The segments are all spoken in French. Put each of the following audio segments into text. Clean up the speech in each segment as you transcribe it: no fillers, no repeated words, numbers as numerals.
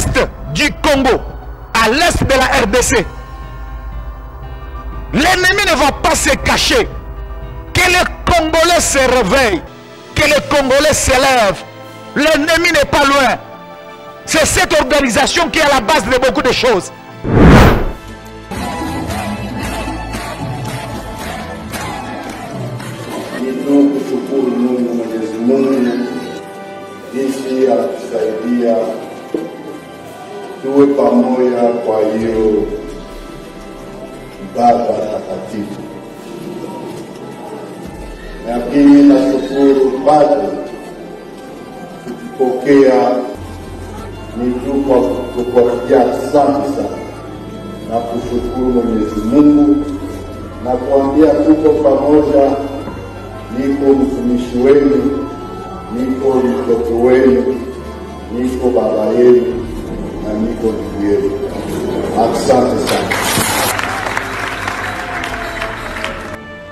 l'est du Congo, à l'est de la RDC. L'ennemi ne va pas se cacher. Que les Congolais se réveillent, que les Congolais s'élèvent. L'ennemi n'est pas loin. C'est cette organisation qui est à la base de beaucoup de choses. Kushukuru Mungu Mwenyezi Mungu jinsi anatusaidia tuwe pamoja kwa hiyo ibada takatifu. Na pili nashukuru Padre kutupokea ni kukupatia asante sana na kushukuru Mwenyezi Mungu na kuambia tuko pamoja. Niko mtumishi wenu, niko mtoto wenu, niko baba yenu na niko ndugu yenu. Asante sana.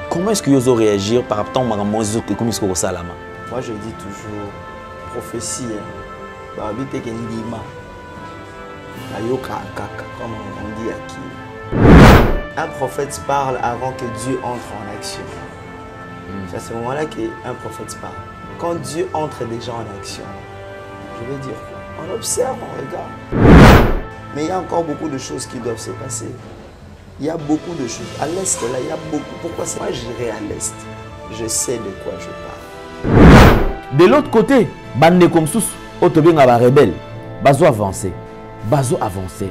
Comment est-ce que vous allez réagir par rapport à Moses comme il se passe là? Moi je dis toujours prophétie. Comme on dit à qui. Un prophète parle avant que Dieu entre en action. C'est à ce moment-là qu'un prophète parle. Quand Dieu entre déjà en action, je veux dire, on observe, on regarde. Mais il y a encore beaucoup de choses qui doivent se passer. Il y a beaucoup de choses. À l'Est, là, il y a beaucoup. Pourquoi c'est moi j'irai à l'Est? Je sais de quoi je parle. De l'autre côté, bande comme sous, autobien à rebelle, bazo avancé, bazo avancé.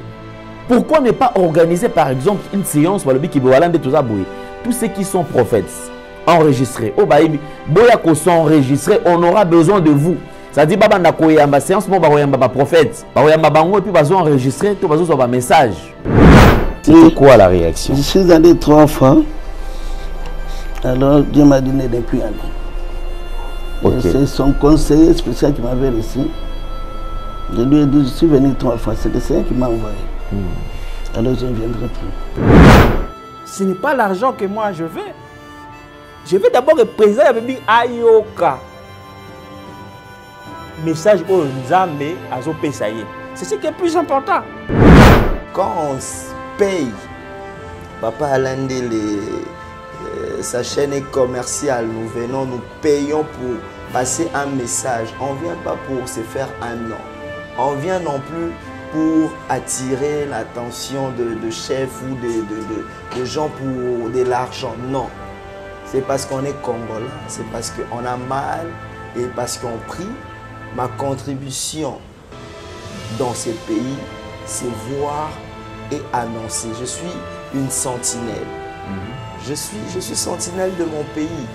Pourquoi ne pas organiser par exemple une séance pour le qui tous ceux qui sont prophètes enregistrés. Oh baïbi, boya ko sont enregistrés, on aura besoin de vous. Ça dit baba na koyamba séance mo ba koyamba prophète, ba koyamba bango et puis bazo enregistrer, tout bazo sur un message. C'était quoi la réaction? Je suis allé 3 fois. Alors Dieu m'a donné de plus aller. Okay. C'est son conseiller spécial qui m'avait reçu. Je lui ai dit, je suis venu 3 fois. C'est le Seigneur qui m'a envoyé. Alors je ne viendrai plus. Ce n'est pas l'argent que moi je veux. Je veux d'abord représenter avec Ayoka. Message au Nzambe Azo Pesaye. C'est ce qui est plus important. Quand on paye, Papa Alain sa chaîne commerciale, nous venons, nous payons pour passer un message. On ne vient pas pour se faire un nom. On vient non plus pour attirer l'attention de chefs ou de gens pour de l'argent. Non. C'est parce qu'on est Congolais, c'est parce qu'on a mal et parce qu'on prie. Ma contribution dans ce pays, c'est voir et annoncer. Je suis une sentinelle. Je suis sentinelle de mon pays.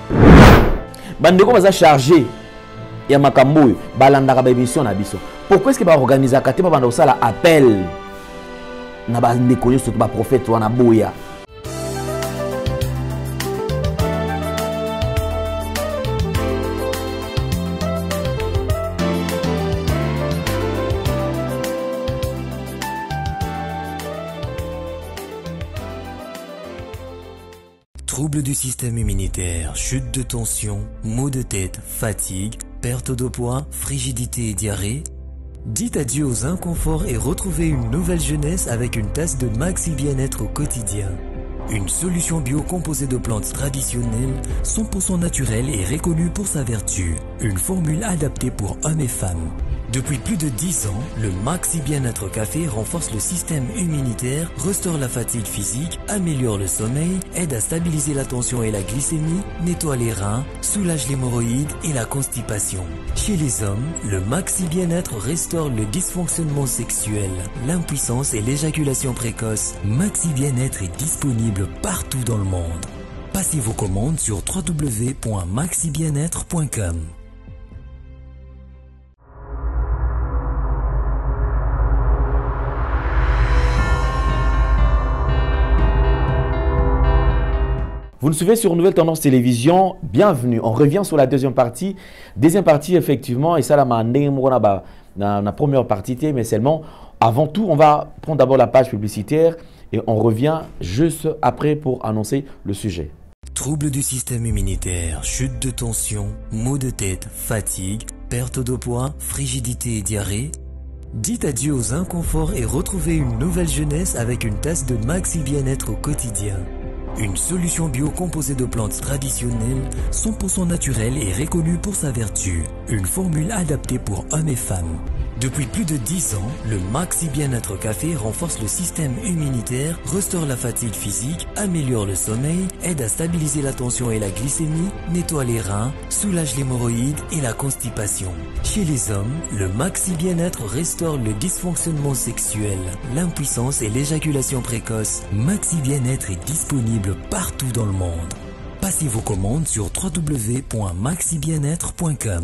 Bandeko baza chargé ya makambo balanda ka émission na biso. Pourquoi est-ce que ba organiser ka te ba banda osala appel na ba ndeko yo surtout ba prophète wana boya? Troubles du système immunitaire, chute de tension, maux de tête, fatigue, perte de poids, frigidité et diarrhée. Dites adieu aux inconforts et retrouvez une nouvelle jeunesse avec une tasse de Maxi Bien-être au quotidien. Une solution bio composée de plantes traditionnelles, 100% naturelle et reconnue pour sa vertu. Une formule adaptée pour hommes et femmes. Depuis plus de 10 ans, le Maxi Bien-être Café renforce le système immunitaire, restaure la fatigue physique, améliore le sommeil, aide à stabiliser la tension et la glycémie, nettoie les reins, soulage l'hémorroïde et la constipation. Chez les hommes, le Maxi Bien-être restaure le dysfonctionnement sexuel, l'impuissance et l'éjaculation précoce. Maxi Bien-être est disponible partout dans le monde. Passez vos commandes sur www.maxibienêtre.com. Vous nous suivez sur Nouvelle Tendance Télévision, bienvenue. On revient sur la deuxième partie. Deuxième partie, effectivement, et ça, la première partie, mais seulement, avant tout, on va prendre d'abord la page publicitaire et on revient juste après pour annoncer le sujet. Troubles du système immunitaire, chute de tension, maux de tête, fatigue, perte de poids, frigidité et diarrhée. Dites adieu aux inconforts et retrouvez une nouvelle jeunesse avec une tasse de Maxi Bien-être au quotidien. Une solution bio composée de plantes traditionnelles, 100% naturelle et reconnue pour sa vertu. Une formule adaptée pour hommes et femmes. Depuis plus de 10 ans, le Maxi Bien-être Café renforce le système immunitaire, restaure la fatigue physique, améliore le sommeil, aide à stabiliser la tension et la glycémie, nettoie les reins, soulage l'hémorroïde et la constipation. Chez les hommes, le Maxi Bien-être restaure le dysfonctionnement sexuel, l'impuissance et l'éjaculation précoce. Maxi Bien-être est disponible partout dans le monde. Passez vos commandes sur www.maxibienêtre.com.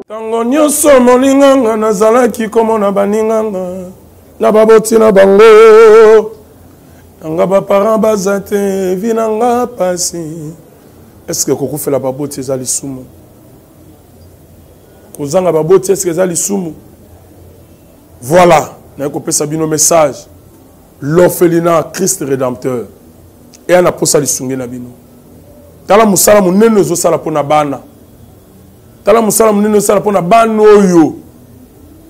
Tango nyonso molinganga nazalaki komona baninganga na baboti na bango nanga baparent baza te vi nanga pasi. Eske kokufela baboti eza lisumu? Kozanga baboti eske eza lisumu? Voilà, naye kopesa bino message. L'orphelinat Christ rédempteur et ana posa lisungi na bino. Tala musala munene ezosala pona bana. Tala musala munene sala pona bano oyo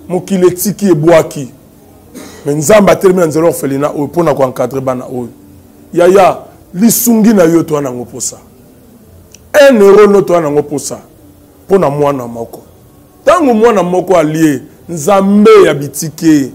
mokile tiki ebwaki mais nzamba termina nzelo orphelinat oyo pona ko encadrer bana oyo yaya lisungi na yo to na ngoposa 1 euro no to na ngoposa pona mwana moko tango mwana moko alie nzambe ya bitike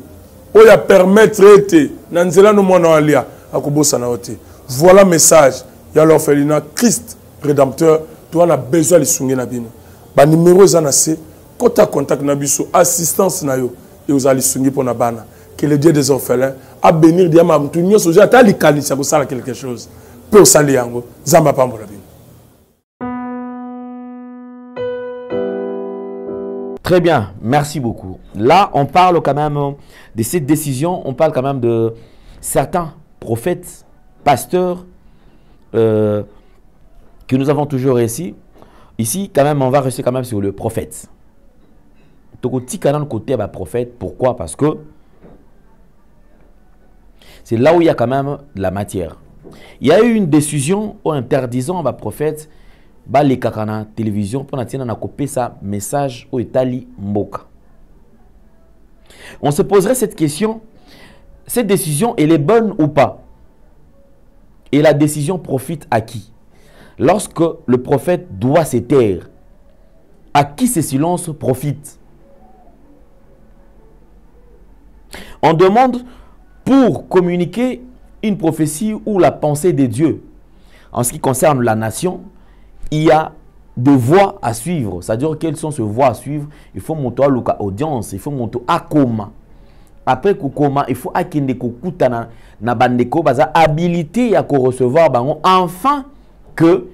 oyo ya permettre ete na nzela no mwana alia akobosa na ote. Voilà message ya l'orphelinat Christ rédempteur to na besoin lisungi na bino. Ba numéro za na se kota contact na biso assistance na yo et aux alisungi pour na bana que le Dieu des orphelins a bénir diama mtu nyoso ja ta likanisa ko sala quelque chose peut sali yango zamba pambola bino. Très bien, merci beaucoup. Là, on parle quand même de cette décision, on parle quand même de certains prophètes, pasteurs que nous avons toujours ici. Ici, quand même, on va rester quand même sur le prophète. Donc, côté prophète, pourquoi? Parce que c'est là où il y a quand même de la matière. Il y a eu une décision en interdisant à prophète les kakana télévision pour na copier ça message au Itali Mboka. On se poserait cette question, cette décision, elle est bonne ou pas? Et la décision profite à qui? Lorsque le prophète doit se taire, à qui ce silence profite? On demande pour communiquer une prophétie ou la pensée de Dieu. En ce qui concerne la nation, il y a des voies à suivre. C'est-à-dire quelles sont ces voies à suivre? Il faut monter à l'audience, il faut monter à coma. Après coma, il faut akende kokuta na bandeko baza habilité à recevoir bango enfin que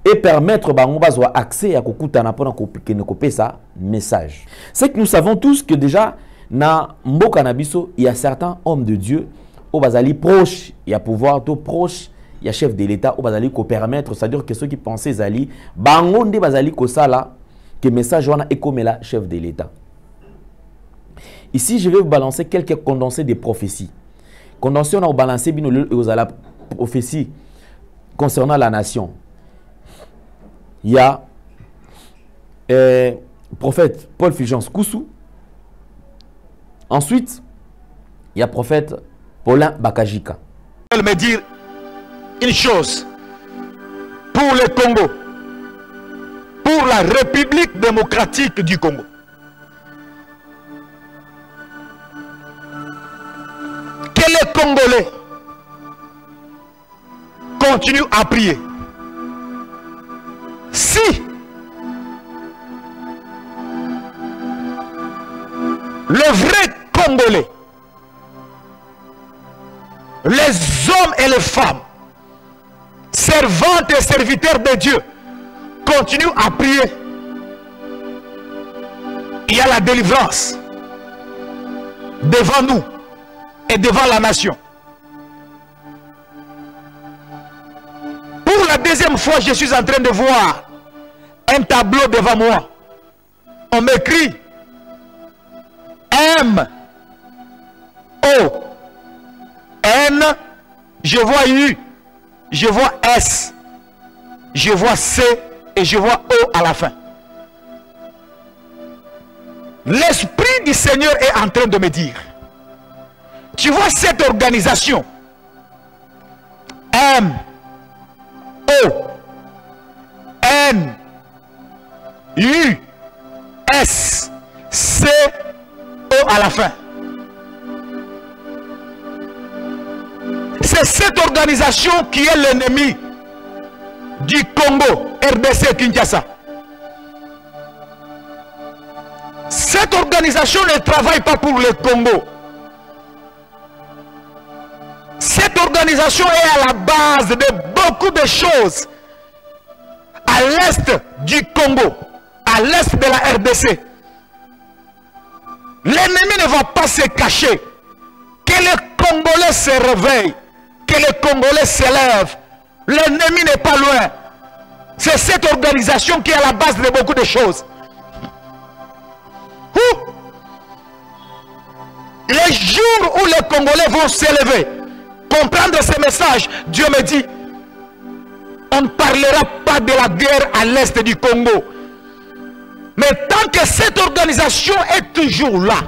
et permettre bango bazwa accès à kokuta na pona kopé ça message. C'est que nous savons tous que déjà na mboka na biso il y a certains hommes de Dieu au bazali proche, il y a pouvoir tout proche, il y a chef de l'État au bazali ko permettre, c'est-à-dire que ceux qui pensaient zali bango nde bazali ko sala que message wana ekomela chef de l'État. Ici, je vais vous balancer quelques condensés des prophéties. Condensés, on a balancé la prophétie concernant la nation. Il y a prophète Paul Fulgence Koussou. Ensuite, il y a prophète Paulin Bakajika. Je vais me dire une chose. Pour le Congo, pour la République démocratique du Congo, que les Congolais continuent à prier. Si le vrai Congolais, les hommes et les femmes, servantes et serviteurs de Dieu, continuent à prier, il y a la délivrance devant nous et devant la nation. Pour la deuxième fois, je suis en train de voir un tableau devant moi. On m'écrit M O N, je vois U, je vois S, je vois C, et je vois O à la fin. L'Esprit du Seigneur est en train de me dire, tu vois cette organisation M, O, N, U, S, C, O à la fin. C'est cette organisation qui est l'ennemi du Congo, RDC, Kinshasa. Cette organisation ne travaille pas pour le Congo. Cette organisation est à la base de beaucoup de choses à l'est du Congo, à l'est de la RDC. L'ennemi ne va pas se cacher. Que les Congolais se réveillent, que les Congolais s'élèvent. L'ennemi n'est pas loin. C'est cette organisation qui est à la base de beaucoup de choses. Les jours où les Congolais vont s'élever, comprendre ce message, Dieu me dit, on ne parlera pas de la guerre à l'est du Congo. Mais tant que cette organisation est toujours là,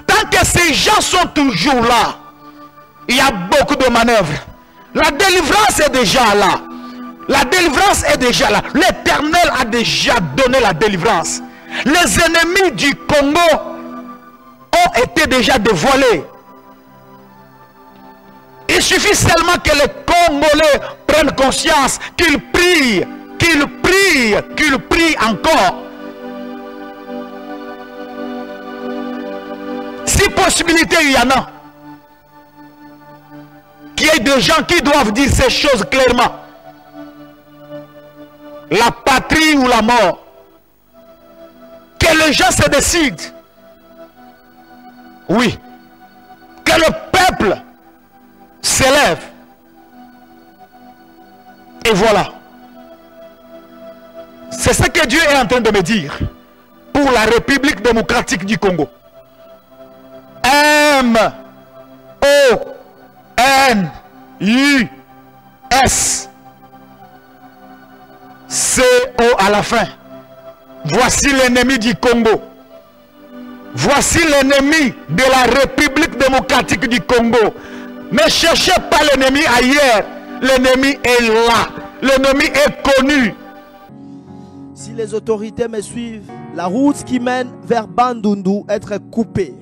tant que ces gens sont toujours là, il y a beaucoup de manœuvres. La délivrance est déjà là. La délivrance est déjà là. L'Éternel a déjà donné la délivrance. Les ennemis du Congo ont été déjà dévoilés. Il suffit seulement que les Congolais prennent conscience, qu'ils prient, qu'ils prient, qu'ils prient encore. Si possibilité il y en a, qu'il y ait des gens qui doivent dire ces choses clairement. La patrie ou la mort. Que les gens se décident. Oui. Que le peuple s'élève. Et voilà. C'est ce que Dieu est en train de me dire pour la République démocratique du Congo. M, O, N, U, S, C, O à la fin. Voici l'ennemi du Congo. Voici l'ennemi de la République démocratique du Congo. Ne cherchez pas l'ennemi ailleurs. L'ennemi est là. L'ennemi est connu. Si les autorités me suivent, la route qui mène vers Bandundu être coupée.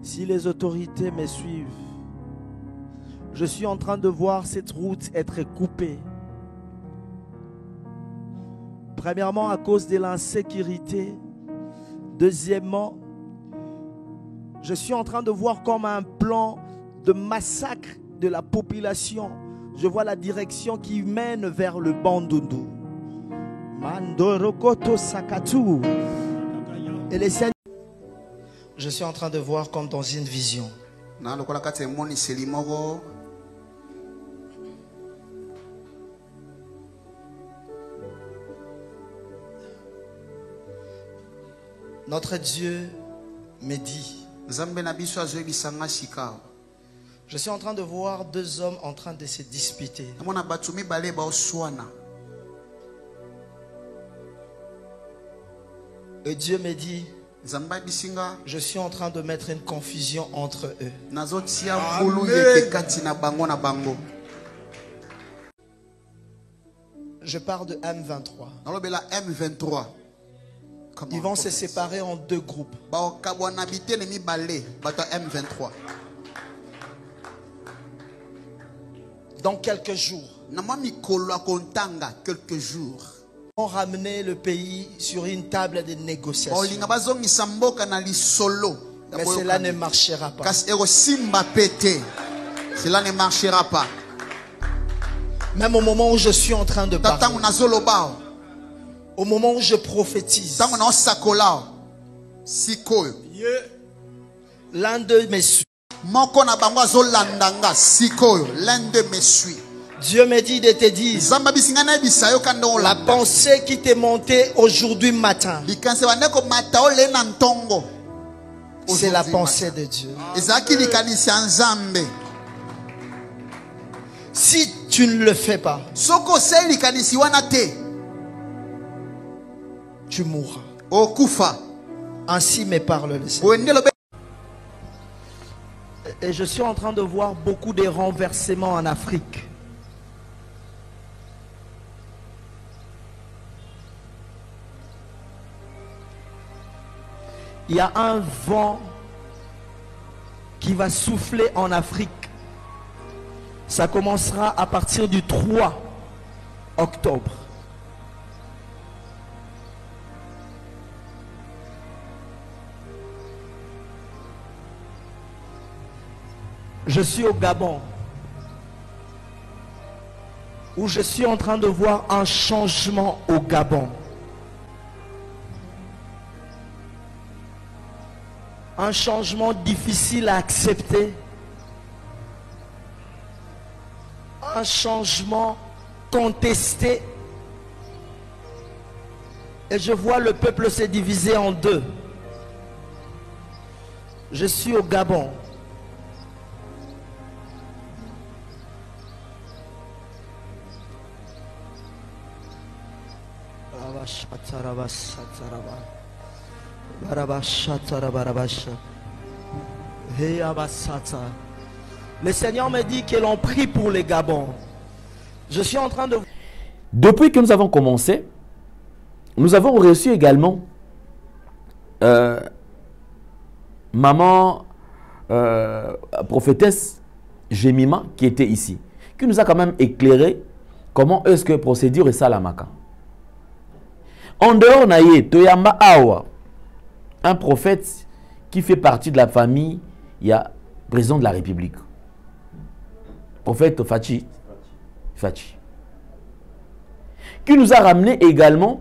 Si les autorités me suivent, je suis en train de voir cette route être coupée. Premièrement, à cause de l'insécurité. Deuxièmement, je suis en train de voir comme un plan de massacre de la population. Je vois la direction qui mène vers le Bandundu. Mandorokoto Sakatu. Et les Seigneurs, je suis en train de voir comme dans une vision. Notre Dieu me dit, je suis en train de voir deux hommes en train de se disputer. Et Dieu me dit, je suis en train de mettre une confusion entre eux. Je parle de M23. Ils vont se séparer en deux groupes. Dans quelques jours. On ramener le pays sur une table de négociation. Mais cela ne marchera pas. Cela ne marchera pas. Même au moment où je suis en train de parler, au moment où je prophétise, l'un d'eux me suit. Dieu me dit de te dire, la pensée qui t'est montée aujourd'hui matin, C'est la pensée de Dieu. Si tu ne le fais pas, tu mourras. Ainsi me parle le Seigneur. Et je suis en train de voir beaucoup de renversements en Afrique. Il y a un vent qui va souffler en Afrique. Ça commencera à partir du 3 octobre. Je suis au Gabon, où je suis en train de voir un changement au Gabon. Un changement difficile à accepter. Un changement contesté. Et je vois le peuple se diviser en deux. Je suis au Gabon. Le Seigneur me dit que l'on prie pour les Gabon. Je suis en train de... Depuis que nous avons commencé, nous avons reçu également maman prophétesse Jemima qui était ici, qui nous a quand même éclairé comment est-ce que procédure est salamaka. En dehors naïe, Toyamba Awa, un prophète qui fait partie de la famille, il y a président de la République. Prophète Fachi, qui nous a ramené également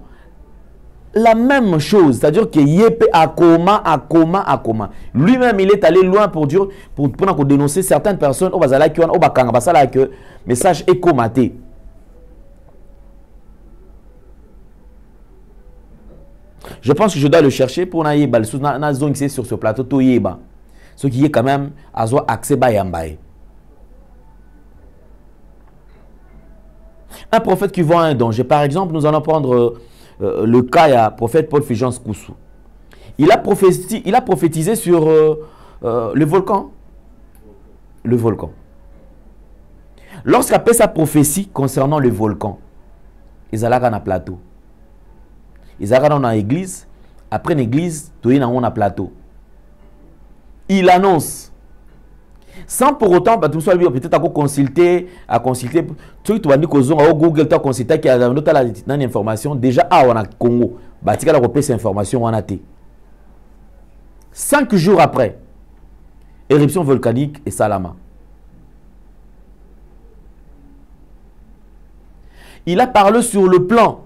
la même chose, c'est-à-dire que Yépe a coma. Lui-même, il est allé loin pour dire, pour dénoncer certaines personnes, que message est comaté. Je pense que je dois le chercher pour naïba sur ce plateau toyeba. Ce qui est quand même à accès bayambaye. Un prophète qui voit un danger. Par exemple, nous allons prendre le cas du prophète Paul Fulgence Koussou. Il a prophétisé sur le volcan. Le volcan. Lorsqu'il a fait sa prophétie concernant le volcan, ils allaient dans un plateau. Ils allaient dans l'église. Après l'église, ils allaient dans un plateau. Il annonce. Sans pour autant, peut-être à consulter, tu vas dire que Google t'a consulté qu'il y a une information. Déjà, on a Congo, tu as repéré cette information, on a été. 5 jours après, éruption volcanique et Salama. Il a parlé sur le plan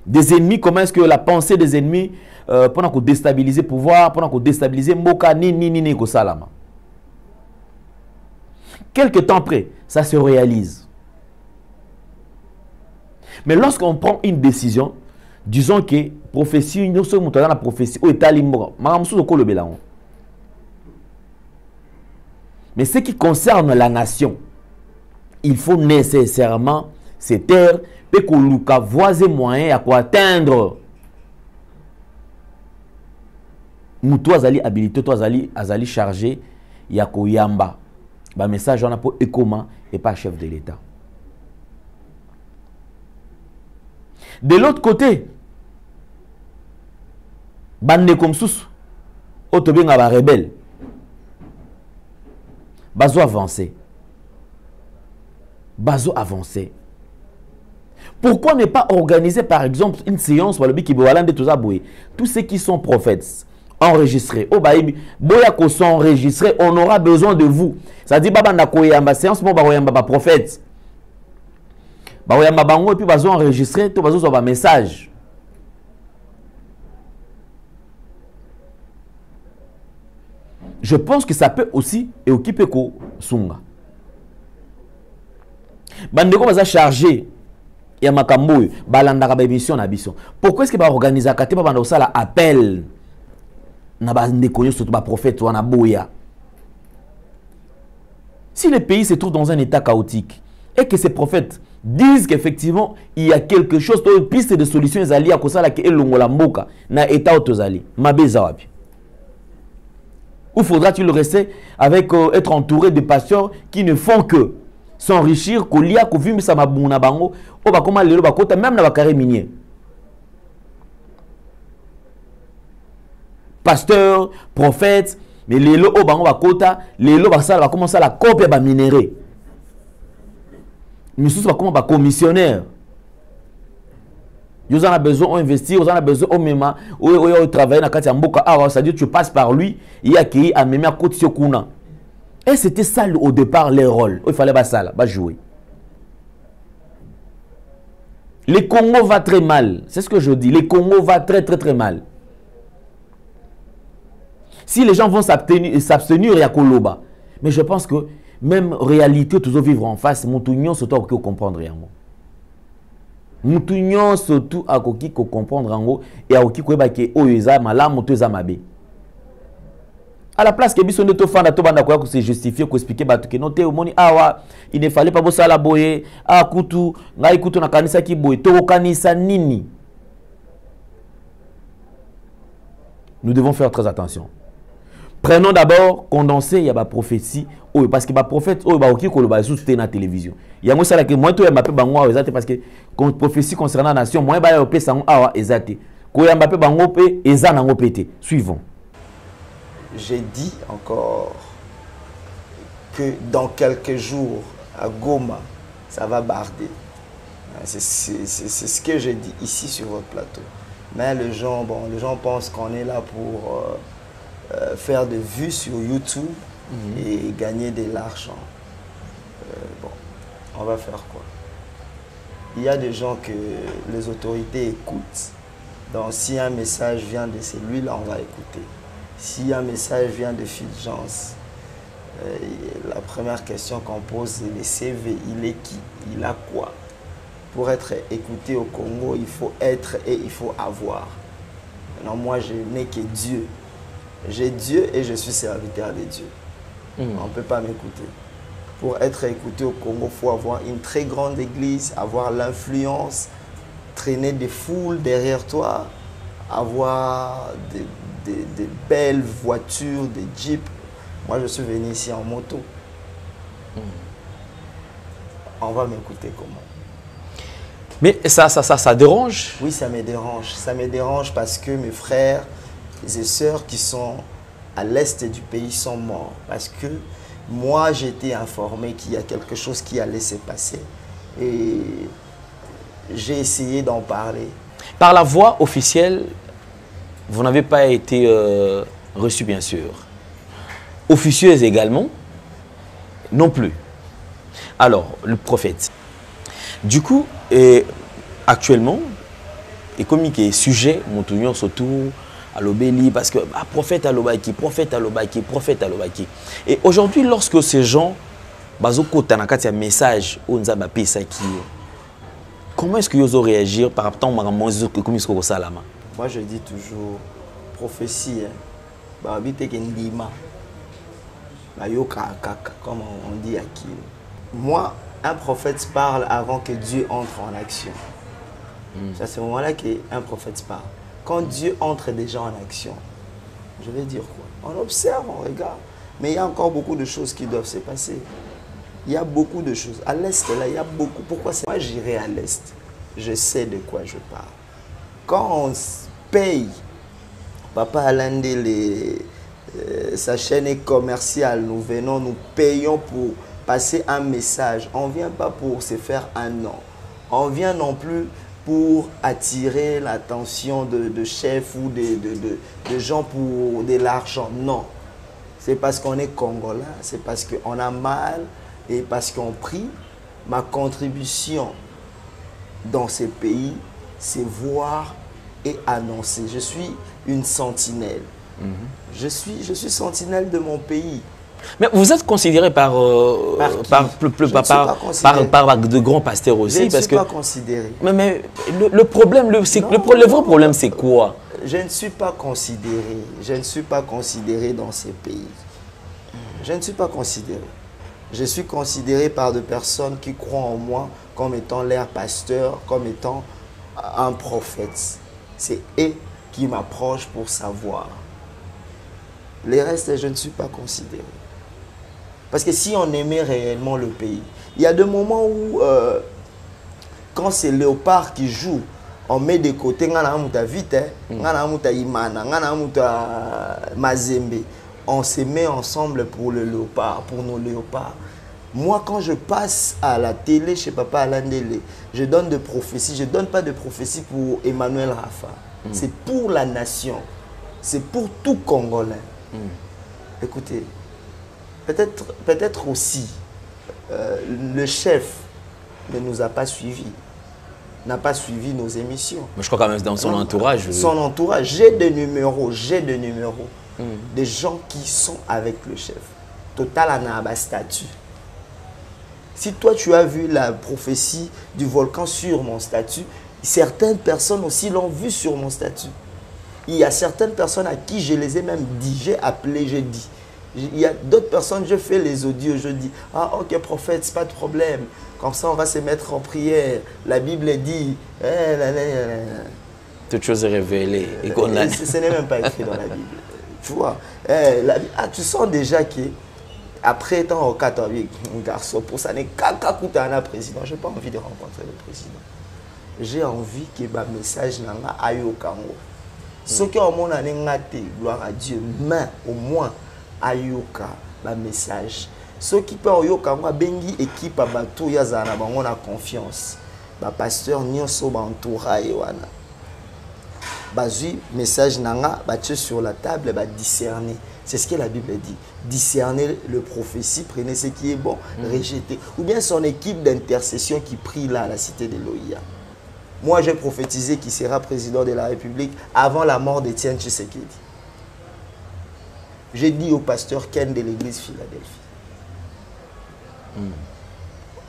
des ennemis, comment est-ce que la pensée des ennemis, pendant qu'on déstabilise le pouvoir, pendant qu'on déstabilise Moka, ni Salama. Quelque temps après, ça se réalise. Mais lorsqu'on prend une décision, disons que prophétie, nous sommes dans la prophétie, mais ce qui concerne la nation, il faut nécessairement se taire, et que Luka voisin moyen à atteindre. Nous, toi, habilité, toi, azali chargé, yako yamba. Bah, message on a pour Ekoma et pas chef de l'État. De l'autre côté, bande comme sous, autobénga ba rebelle, bazo avancer. Pourquoi ne pas organiser par exemple une séance pour le qui de tout ça, tous ceux qui sont prophètes enregistrés, on aura besoin de vous. Ça dit baba na koyamba séance mo ba prophète. Ba yamba bango et puis bazo enregistrer to bazo ba message. Je pense que ça peut aussi et occuper ko sunga. Bandeko baza chargé ya makambo balanda ka émission na biso. Pourquoi est-ce que ba organiser ka te ba banda osala appel na ba ndeko surtout ba prophète wana boya. Si le pays se trouve dans un état chaotique et que ces prophètes disent qu'effectivement il y a quelque chose, une piste de solution ezali à kosala ke elongola mboka na état otozali, mabeza wapi. Ou faudra-t-il rester avec être entouré de pasteurs qui ne font que s'enrichir, kolia, kovimisa mabuna bango, o ba koma lelo ba kota même na ba carré minier. Pasteur, prophète, mais les lots au bango bakota, les lots va commencer à la copie ba minéré. Mais sous va comment ba commissionnaire. Ils en a besoin d'investir, ils en a besoin au même où travailler dans Katia Mboka. Ah, ça dit tu passes par lui, il y a qui a même à côté de Kuna. Et c'était ça au départ les rôles. Il fallait pas ça, pas jouer. Le Congo va très mal, c'est ce que je dis. Le Congo va très mal. Si les gens vont s'abstenir, il y a Koloba. Mais je pense que même réalité, toujours vivre en face, mon tout surtout à comprendre rien. Mon tout surtout à comprendre en gros et à qui quoi que oyoza malam motoza mabe. À la place que biso ndeto fanda to banda ko se justifier ko expliquer batu que non te omoni awa il ne fallait pas bossa la boye a kutu ngai kutu na kanisa ki boye to kanisa nini. Nous devons faire très attention. Prenons d'abord condensé, il y a des prophéties, parce que les prophètes, il y a des prophètes qui la télévision. Il y a des prophètes qui sont parce que les prophéties concernant la nation, moi, je suis exact. Suivons. J'ai dit encore que dans quelques jours, à Goma, ça va barder. C'est ce que j'ai dit ici sur votre plateau. Mais les gens pensent qu'on est là pour faire des vues sur YouTube et gagner de l'argent. Bon, on va faire quoi? Il y a des gens que les autorités écoutent. Donc si un message vient de celui-là, on va écouter. Si un message vient de Fulgence, la première question qu'on pose, c'est le CV. Il est qui? Il a quoi? Pour être écouté au Congo, il faut être et il faut avoir. Non, moi, je n'ai que Dieu. J'ai Dieu et je suis serviteur de Dieu. On ne peut pas m'écouter. Pour être écouté au Congo, il faut avoir une très grande église, avoir l'influence, traîner des foules derrière toi, avoir des belles voitures, des jeeps. Moi, je suis venu ici en moto. On va m'écouter comment? Mais ça dérange? Oui, ça me dérange. Ça me dérange parce que mes frères et sœurs qui sont à l'est du pays sont morts. Parce que moi, j'étais informé qu'il y a quelque chose qui allait se passer. Et j'ai essayé d'en parler. Par la voie officielle, vous n'avez pas été reçu, bien sûr. Officieuse également, non plus. Alors, le prophète. Du coup, actuellement, et comme il est sujet, mon tournoi surtout à l'obéli, parce que prophète à l'obaki, prophète à l'obaki, prophète à l'obaki. Et aujourd'hui, lorsque ces gens, un message, comment est-ce qu'ils ont réagi par rapport à moi je dis toujours, prophétie, comme on dit à qui. Moi, un prophète parle avant que Dieu entre en action. C'est à ce moment-là qu'un prophète parle. Quand Dieu entre déjà en action, je vais dire quoi? On observe, on regarde. Mais il y a encore beaucoup de choses qui doivent se passer. Il y a beaucoup de choses. À l'Est, là, il y a beaucoup. Pourquoi c'est moi, j'irai à l'Est. Je sais de quoi je parle. Quand on paye, Papa Alande, sa chaîne commerciale, nous venons, nous payons pour passer un message. On ne vient pas pour se faire un nom. On vient non plus pour attirer l'attention de chefs ou de gens pour de l'argent. Non. C'est parce qu'on est Congolais, c'est parce qu'on a mal et parce qu'on prie. Ma contribution dans ces pays, c'est voir et annoncer. Je suis une sentinelle. Je suis sentinelle de mon pays. Mais vous êtes considéré par de grands pasteurs aussi. Je ne suis pas considéré. Mais le problème, le vrai problème, c'est quoi? je ne suis pas considéré. Je ne suis pas considéré dans ces pays. Je ne suis pas considéré. Je suis considéré par des personnes qui croient en moi comme étant leur pasteur, comme étant un prophète. C'est eux qui m'approchent pour savoir. Les restes, je ne suis pas considéré. Parce que si on aimait réellement le pays, il y a des moments où, quand c'est Léopard qui joue, on met de côté on se met ensemble pour le léopard, pour nos léopards. Moi, quand je passe à la télé chez Papa Alain Délé, je donne des prophéties. Je ne donne pas de prophéties pour Emmanuel Rafa. C'est pour la nation. C'est pour tout Congolais. Écoutez, peut-être aussi, le chef ne nous a pas suivis. N'a pas suivi nos émissions. Mais je crois quand même dans son entourage. Son entourage, j'ai des numéros, des gens qui sont avec le chef. Total Anaba statut. Si toi tu as vu la prophétie du volcan sur mon statut, certaines personnes aussi l'ont vu sur mon statut. Il y a certaines personnes à qui je les ai même dit, j'ai appelé, j'ai dit. Il y a d'autres personnes, je fais les audios, je dis, ah ok prophète, c'est pas de problème. Comme ça, on va se mettre en prière. La Bible dit... Toute chose est révélée. Ce n'est même pas écrit dans la Bible. Tu vois, tu sens déjà que après tant au catholique, un garçon, pour ça n'est qu'à un président. Je n'ai pas envie de rencontrer le président. J'ai envie que le message aille au Congo. Ce qui est au monde, gloire à Dieu, mais au moins, aille au message. Ceux qui peuvent yoka bengi équipe à bateau yazana on a confiance. Ba pasteur nyonso ba entourage wana. Bazui message nanga ba sur la table ba discerner. C'est ce que la Bible dit. Discerner le prophétie, prenez ce qui est bon, rejetez. Ou bien son équipe d'intercession qui prie là à la cité de l'Oïa. Moi j'ai prophétisé qu'il sera président de la République avant la mort d'Étienne Tshisekedi. J'ai dit au pasteur Ken de l'église Philadelphie.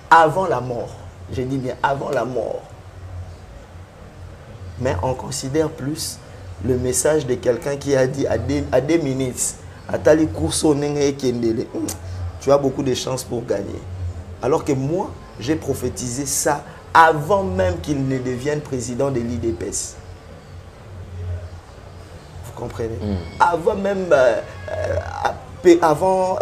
Avant la mort, je dis bien avant la mort. Mais on considère plus le message de quelqu'un qui a dit à des minutes, tu as beaucoup de chances pour gagner. Alors que moi, j'ai prophétisé ça avant même qu'il ne devienne président de l'IDPS. Vous comprenez? Avant même... avant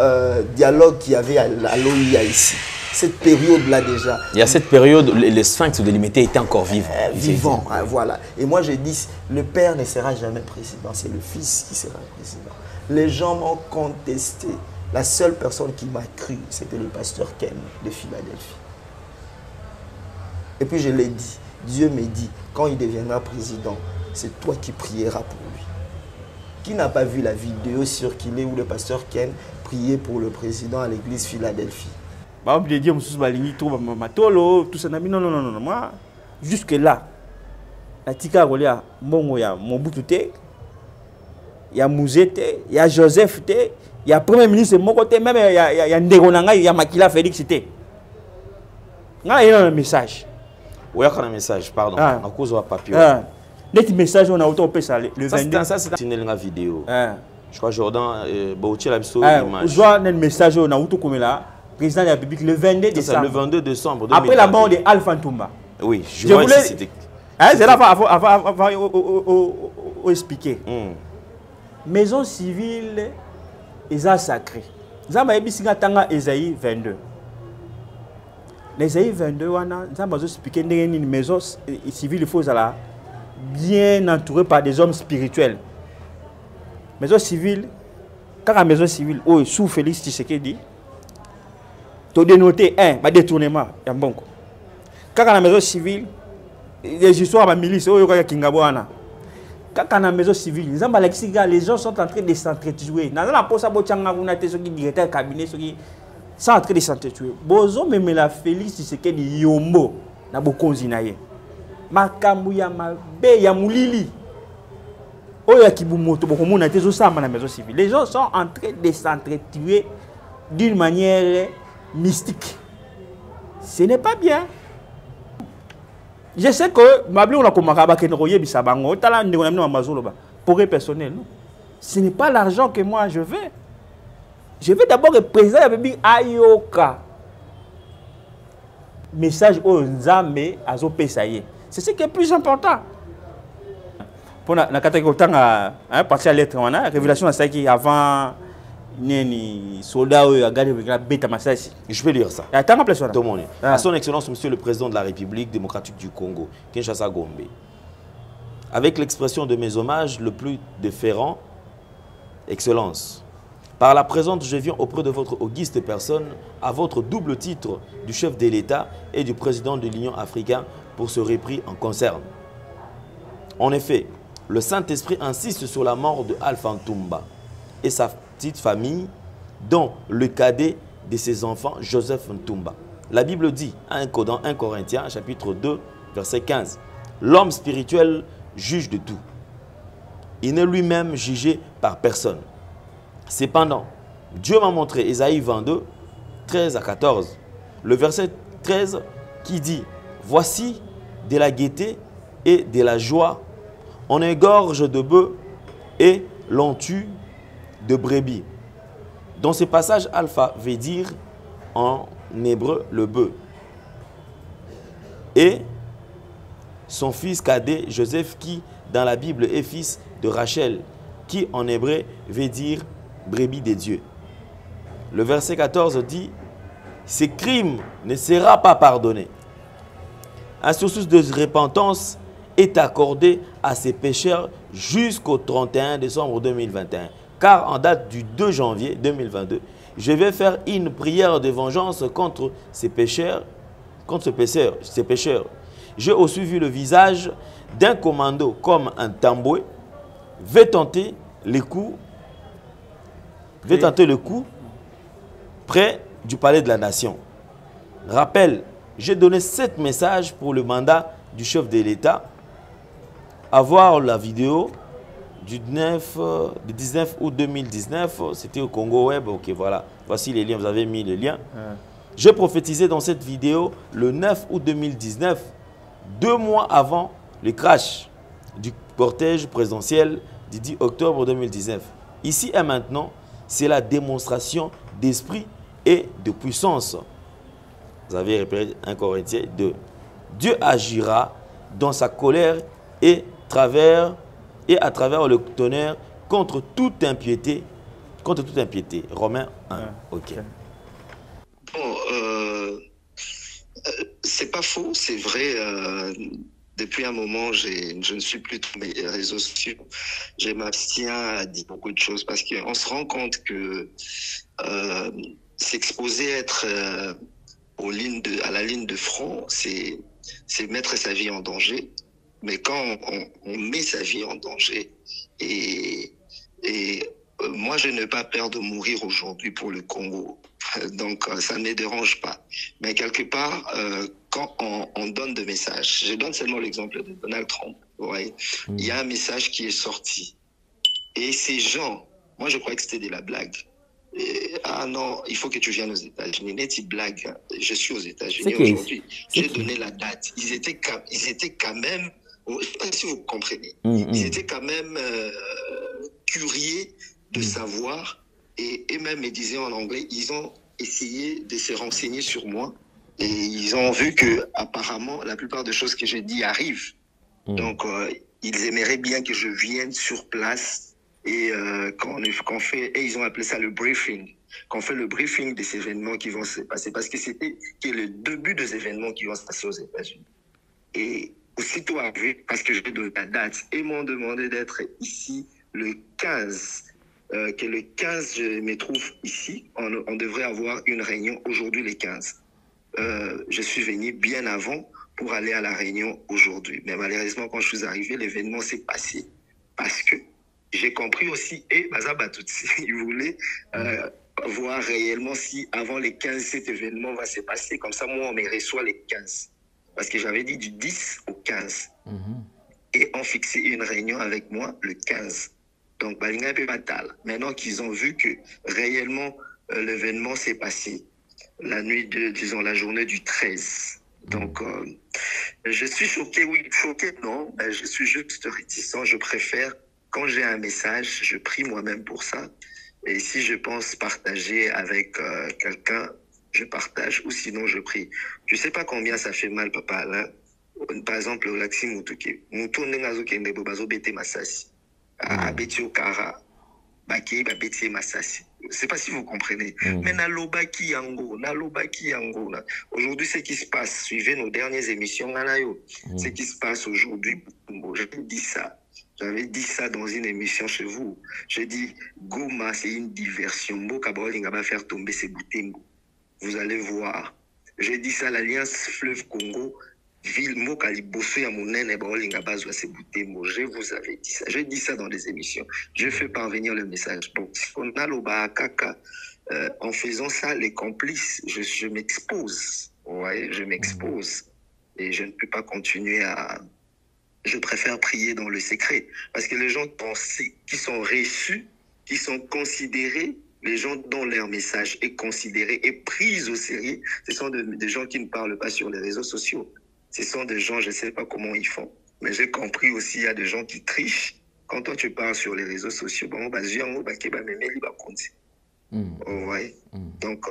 dialogue qu'il y avait à l'OIA ici, cette période-là déjà. Il y a cette période, les sphinx de l'imité étaient encore vivants. Vivants, voilà. Et moi j'ai dit, le père ne sera jamais président, c'est le fils qui sera président. Les gens m'ont contesté. La seule personne qui m'a cru, c'était le pasteur Ken de Philadelphie. Et puis je l'ai dit, Dieu me dit, quand il deviendra président, c'est toi qui prieras pour lui. Qui n'a pas vu la vidéo circuler où le pasteur Ken priait pour le président à l'église Philadelphie? Tout ça, non. Moi, jusque-là, la tika rolia, il y a Mobutu, il y a Mouzete, il y a Joseph, il y a Premier ministre, même il y a Ndegonanga, il y a Makila Félix. Il y a un message. Il y a un message, pardon. À cause de papier. Des messages, on a autant fait ça. Le 22. Ça, c'est une vidéo. Je crois que Jordan, Baouti la image. Je vois un message, on a autant comme là. Président de la République, le 22 décembre. Le 22 décembre. Après la mort de Alpha Ntoumba. Oui, je vois ici, c'était... C'est là avant expliquer. Maison civile, ils ont sacré. Ils ont Esaïe 22. Esaïe 22, ils ont expliqué une maison civile, il faut bien entourée par des hommes spirituels. Maison civile, quand la maison civile, sous Félix Tshisekedi, tu as dénoté un détournement. Quand la maison civile, les histoires de la milice, quand la maison civile, les gens sont en train de s'entretuer. Dans la poste, directeur cabinet, sont en train de s'entretuer. Bozo même la Félix Tshisekedi yombo na bokonzi na ye. Makambu ya mabe ya mulili. Oya kibumoto bokomona tezo samba na maison civile. Les gens sont en train de s'entretuer d'une manière mystique. Ce n'est pas bien. Je sais que Mabli, on a commencé à faire des sabango, pour les personnels. Ce n'est pas l'argent que moi je veux. Je veux d'abord représenter Ayoka. Message aux Nzambe à Zopesaye. C'est ce qui est plus important. Pour la catégorie de partie à lettre, on a révélation à ça qui avant les soldats a gagné la bêta massage. Je vais lire ça. Attends, à son excellence, monsieur le président de la République démocratique du Congo, Kinshasa Gombe. Avec l'expression de mes hommages le plus déférent, Excellence, par la présente, je viens auprès de votre auguste personne à votre double titre du chef de l'État et du président de l'Union africaine pour ce repris en concerne. En effet, le Saint-Esprit insiste sur la mort de Alpha Ntumba et sa petite famille, dont le cadet de ses enfants, Joseph Ntumba. La Bible dit, dans 1 Corinthiens, chapitre 2, verset 15, « L'homme spirituel juge de tout. Il n'est lui-même jugé par personne. Cependant, Dieu m'a montré, Ésaïe 22, 13 à 14, le verset 13 qui dit, « Voici de la gaieté et de la joie, on égorge de bœufs et l'on tue de brebis. » Dans ce passage, Alpha veut dire en hébreu le bœuf. Et son fils cadet, Joseph, qui dans la Bible est fils de Rachel, qui en hébreu veut dire brebis de Dieu. Le verset 14 dit, « Ce crime ne sera pas pardonné. Un sursis de repentance est accordé à ces pécheurs jusqu'au 31 décembre 2021. Car en date du 2 janvier 2022, je vais faire une prière de vengeance contre ces pécheurs. J'ai aussi vu le visage d'un commando comme un tamboué veut tenter le coup près du palais de la nation. Rappel, j'ai donné 7 messages pour le mandat du chef de l'État. À voir la vidéo du 19 août 2019, c'était au Congo Web. Ok, voilà. Voici les liens, vous avez mis les liens. J'ai prophétisé dans cette vidéo le 9 août 2019, 2 mois avant le crash du cortège présidentiel du 10 octobre 2019. Ici et maintenant, c'est la démonstration d'esprit et de puissance. Vous avez repéré 1 Corinthiens 2. Dieu agira dans sa colère et à travers le tonnerre contre toute impiété. Romains 1. Ok. Bon, c'est pas faux, c'est vrai. Depuis un moment, je ne suis plus sur mes réseaux sociaux. Je m'abstiens à dire beaucoup de choses parce qu'on se rend compte que s'exposer, être à la ligne de front, c'est mettre sa vie en danger. Mais quand on met sa vie en danger, et moi, je n'ai pas peur de mourir aujourd'hui pour le Congo. Donc, ça ne me dérange pas. Mais quelque part, quand on donne des messages, je donne seulement l'exemple de Donald Trump. Ouais. Il y a un message qui est sorti. Et ces gens, moi, je croyais que c'était de la blague. Ah non, il faut que tu viennes aux États-Unis. N'est-ce pas blague? Je suis aux États-Unis aujourd'hui. J'ai donné la date. Ils étaient quand même, je ne sais pas si vous comprenez, ils étaient quand même curieux de savoir. Et même me disaient en anglais, ils ont essayé de se renseigner sur moi. Et ils ont vu que apparemment la plupart des choses que j'ai dit arrivent. Donc, ils aimeraient bien que je vienne sur place. Et qu'on fait, et ils ont appelé ça le briefing, qu'on fait le briefing des événements qui vont se passer, parce que c'était le début des événements qui vont se passer aux États-Unis. Et aussitôt arrivé, parce que je vais donner la date, et m'ont demandé d'être ici le 15, que le 15, je me trouve ici, on devrait avoir une réunion aujourd'hui le 15. Je suis venu bien avant pour aller à la réunion aujourd'hui. Mais malheureusement, quand je suis arrivé, l'événement s'est passé, parce que j'ai compris aussi, et Bazabatutsi, il voulait voir réellement si avant les 15, cet événement va se passer. Comme ça, moi, on me reçoit les 15. Parce que j'avais dit du 10 au 15. Et on fixait une réunion avec moi le 15. Donc, Balinga et Batal. Maintenant qu'ils ont vu que réellement l'événement s'est passé la nuit de, disons, la journée du 13. Donc, Je suis choqué, oui. Choqué, non. Je suis juste réticent. Je préfère, quand j'ai un message, je prie moi-même pour ça. Et si je pense partager avec quelqu'un, je partage ou sinon je prie. Je ne sais pas combien ça fait mal, papa, là. Par exemple, au Laxi Moutouké. Moutoune Ngazoke Ndebo Bazo Bete Massassi. À Betio Kara. Baki Babeti Massassi. Je ne sais pas si vous comprenez. Mais Nalobaki Yango, Nalobaki Yango. Aujourd'hui, ce qui se passe, suivez nos dernières émissions, ce qui se passe aujourd'hui, j'avais dit ça. J'avais dit ça dans une émission chez vous. J'ai dit, Goma, c'est une diversion. Bokaboling va faire tomber ses Boutembo. Vous allez voir. J'ai dit ça, l'Alliance Fleuve Congo. Ville Mokali Bosso ya Mounene Baolinga Bazwa c'est Boutembo. Je vous avais dit ça. J'ai dit ça dans les émissions. Je fais parvenir le message. Bon, si on a l'Oba Kaka, en faisant ça, les complices, je m'expose. Ouais, je m'expose. Et je ne peux pas continuer à. Je préfère prier dans le secret. Parce que les gens qui sont reçus, qui sont considérés, les gens dont leur message est considéré et pris au sérieux, ce sont des gens qui ne parlent pas sur les réseaux sociaux. Ce sont des gens, je ne sais pas comment ils font, mais j'ai compris aussi, il y a des gens qui trichent. Quand toi, tu parles sur les réseaux sociaux, bon, bah, ouais. Donc,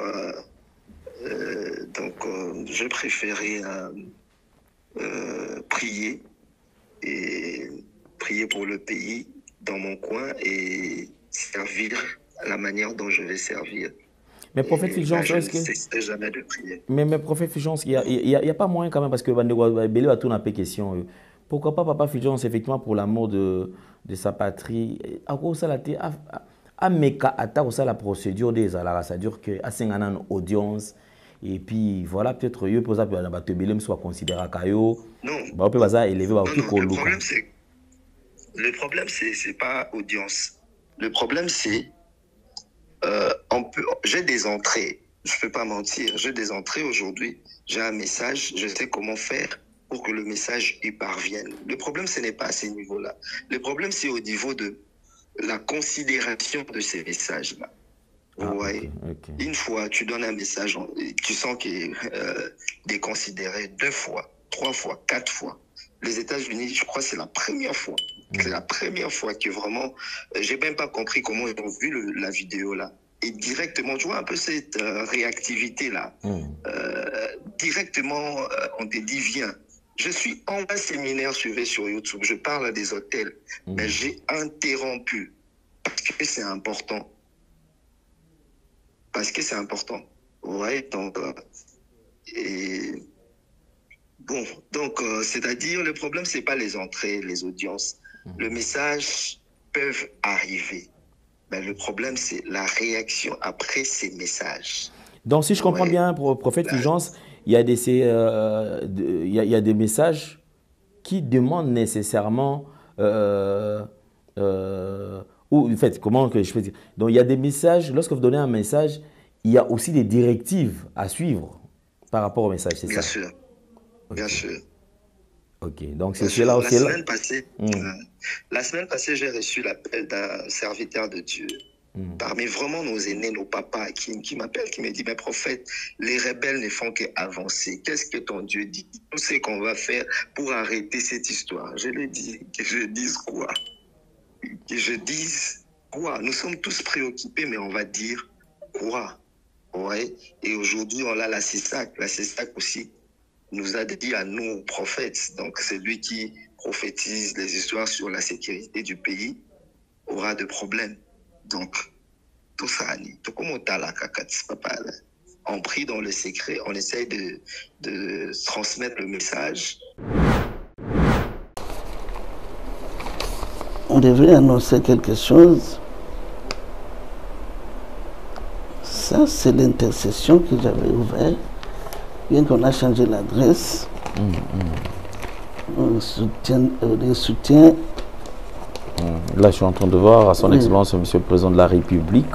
je préférais prier et prier pour le pays dans mon coin et servir à la manière dont je vais servir. Mais prophète Fulgence, est-ce que... jamais de prier. Mais prophète Fulgence, il n'y a pas moyen quand même, parce que Bélé a tout un peu question. Pourquoi pas papa Fulgence, effectivement, pour l'amour de sa patrie, à quoi ça a la procédure des alara, c'est-à-dire qu'à 5 ans en audience, et puis voilà, peut-être il peut être soit considéré Kayo. Non. Le problème, c'est pas audience. Le problème, c'est j'ai des entrées, je ne peux pas mentir, j'ai des entrées aujourd'hui, j'ai un message, je sais comment faire pour que le message y parvienne. Le problème, ce n'est pas à ce niveau-là. Le problème, c'est au niveau de la considération de ces messages-là. Okay. Une fois, tu donnes un message, tu sens qu'il est déconsidéré 2 fois, 3 fois, 4 fois. Les États-Unis, je crois que c'est la première fois. C'est la première fois que vraiment, j'ai même pas compris comment ils ont vu la vidéo là. Et directement, tu vois un peu cette réactivité-là. Directement, on te dit, viens. Je suis en un séminaire suivi sur YouTube, je parle à des hôtels, mais j'ai interrompu parce que c'est important. Parce que c'est important. Ouais, donc, bon, donc, c'est-à-dire, le problème, c'est pas les entrées, les audiences. Le message peuvent arriver. Mais le problème, c'est la réaction après ces messages. Donc, si je comprends bien, prophète Fulgence, il y a des messages qui demandent nécessairement... ou, en fait, comment que je peux dire? Donc, il y a des messages, lorsque vous donnez un message, il y a aussi des directives à suivre par rapport au message, c'est ça? Bien sûr. Okay. Bien sûr. Ok, donc c'est cela aussi. La semaine passée, j'ai reçu l'appel d'un serviteur de Dieu. Parmi vraiment nos aînés, nos papas, qui m'appellent, qui me dit, mais prophète, les rebelles ne font qu'avancer. Qu'est-ce que ton Dieu dit? Tout ce qu'on va faire pour arrêter cette histoire. Je lui dis, que je dise quoi? Que je dise quoi? Nous sommes tous préoccupés, mais on va dire quoi? Ouais. Et aujourd'hui, on a la CESAC. La CESAC aussi nous a dit à nous, prophètes, donc c'est lui qui prophétise les histoires sur la sécurité du pays, aura de problèmes. Donc, tout ça, on prie dans le secret, on essaye de transmettre le message. On devrait annoncer quelque chose. Ça, c'est l'intercession que j'avais ouverte. Bien qu'on a changé l'adresse, on soutient, Là, je suis en train de voir à son Excellence, Monsieur le Président de la République,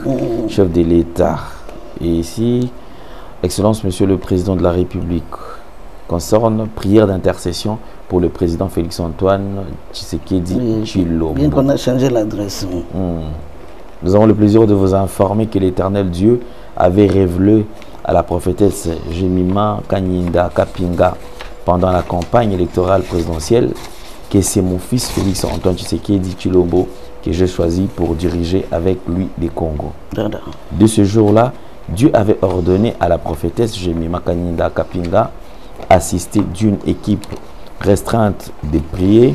chef de l'État. Et ici, Excellence, Monsieur le Président de la République, concerne prière d'intercession pour le Président Félix-Antoine Tshisekedi Tshilombo. Bien qu'on a changé l'adresse. Nous avons le plaisir de vous informer que l'Éternel Dieu avait révélé à la prophétesse Jemima Kanyinda Kapinga pendant la campagne électorale présidentielle que c'est mon fils Félix Antoine Tshisekedi Tshilombo que j'ai choisi pour diriger avec lui les Congo. De ce jour-là, Dieu avait ordonné à la prophétesse Jemima Kaninda Kapinga assister d'une équipe restreinte de prier